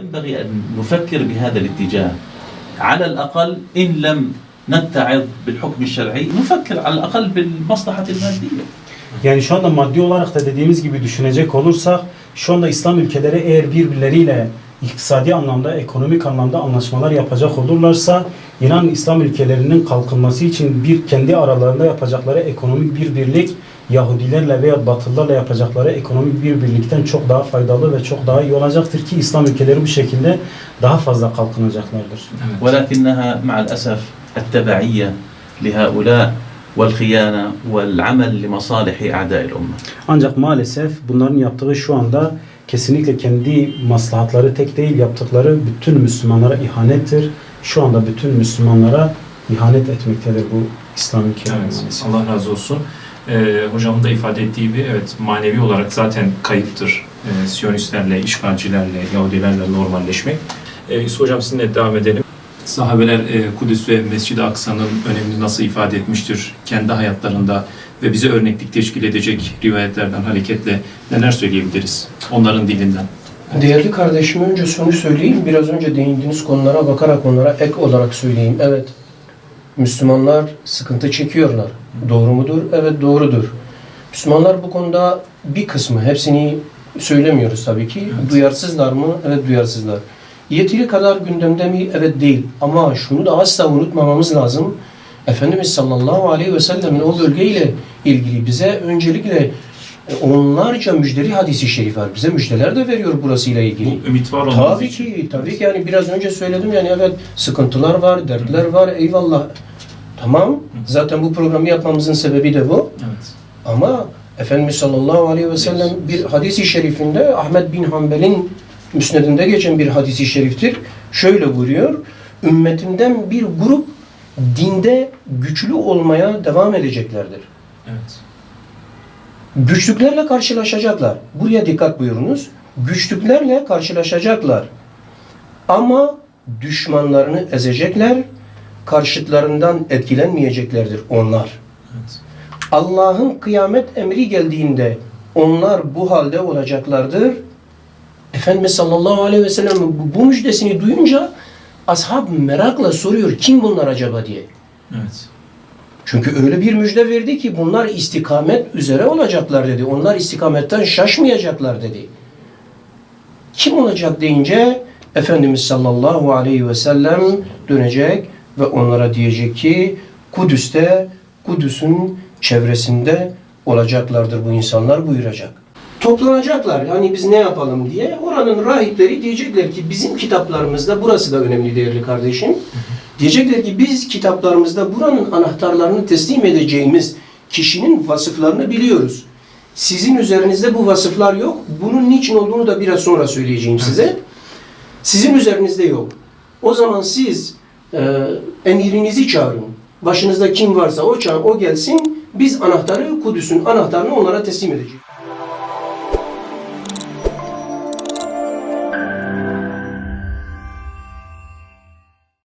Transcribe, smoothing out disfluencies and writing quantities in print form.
ينبغي أن نفكر بهذا الاتجاه على الأقل إن لم نتعظ بالحكم الشرعي نفكر على الأقل بالمصلحة المادية. Yani şu anda maddi olarak da dediğimiz gibi düşünecek olursak şu anda İslam ülkeleri eğer birbirleriyle iktisadi anlamda, ekonomik anlamda anlaşmalar yapacak olurlarsa inan İslam ülkelerinin kalkınması için kendi aralarında yapacakları ekonomik bir birlik Yahudilerle veya Batılılarla yapacakları ekonomik bir birlikten çok daha faydalı ve çok daha iyi olacaktır ki İslam ülkeleri bu şekilde daha fazla kalkınacaklardır. ولكنها مع الأسف التبعية لهؤلاء والخيانة والعمل لمصالح أعداء الأمة. Ancak maalesef bunların yaptığı şu anda kesinlikle kendi maslahatları tek değil, yaptıkları bütün Müslümanlara ihanettir. Şu anda bütün Müslümanlara ihanet etmektedir bu İslam ülkeleri. Evet, Allah razı olsun. Hocamın da ifade ettiği gibi evet manevi olarak zaten kayıptır. Siyonistlerle, işgalcilerle, Yahudilerle normalleşmek. Yusuf Hocam sizinle devam edelim. Sahabeler Kudüs ve Mescid-i Aksa'nın önemini nasıl ifade etmiştir kendi hayatlarında ve bize örneklik teşkil edecek rivayetlerden hareketle neler söyleyebiliriz onların dilinden? Değerli kardeşim önce şunu söyleyeyim. Biraz önce değindiğiniz konulara bakarak onlara ek olarak söyleyeyim. Evet, Müslümanlar sıkıntı çekiyorlar. Doğru mudur? Evet, doğrudur. Müslümanlar bu konuda bir kısmı, hepsini söylemiyoruz tabii ki. Evet. Duyarsızlar mı? Evet, duyarsızlar. Yeteri kadar gündemde mi? Evet, değil. Ama şunu da asla unutmamamız lazım. Efendimiz sallallahu aleyhi ve sellemin o bölgeyle ilgili bize öncelikle onlarca müjdeli hadisi şerif var. Bize müjdeler de veriyor burasıyla ilgili. Bu ümit var olması tabii ki, tabii ki. Yani biraz önce söyledim yani evet sıkıntılar var, dertler var. Eyvallah. Tamam. Zaten bu programı yapmamızın sebebi de bu. Evet. Ama Efendimiz sallallahu aleyhi ve sellem bir hadisi şerifinde Ahmed bin Hanbel'in müsnedinde geçen bir hadisi şeriftir. Şöyle buyuruyor. Ümmetimden bir grup dinde güçlü olmaya devam edeceklerdir. Evet. Güçlüklerle karşılaşacaklar. Buraya dikkat buyurunuz. Güçlüklerle karşılaşacaklar. Ama düşmanlarını ezecekler. Karşıtlarından etkilenmeyeceklerdir onlar. Evet. Allah'ın kıyamet emri geldiğinde onlar bu halde olacaklardır. Efendimiz sallallahu aleyhi ve sellem bu müjdesini duyunca ashab merakla soruyor kim bunlar acaba diye. Evet. Çünkü öyle bir müjde verdi ki bunlar istikamet üzere olacaklar dedi. Onlar istikametten şaşmayacaklar dedi. Kim olacak deyince Efendimiz sallallahu aleyhi ve sellem dönecek ve onlara diyecek ki Kudüs'te, Kudüs'ün çevresinde olacaklardır bu insanlar buyuracak. Toplanacaklar. Yani biz ne yapalım diye. Oranın rahipleri diyecekler ki bizim kitaplarımızda, burası da önemli değerli kardeşim. Diyecekler ki biz kitaplarımızda buranın anahtarlarını teslim edeceğimiz kişinin vasıflarını biliyoruz. Sizin üzerinizde bu vasıflar yok. Bunun niçin olduğunu da biraz sonra söyleyeceğim size. Sizin üzerinizde yok. O zaman siz emirinizi çağırın. Başınızda kim varsa o gelsin. Biz anahtarı, Kudüs'ün anahtarını onlara teslim edeceğiz.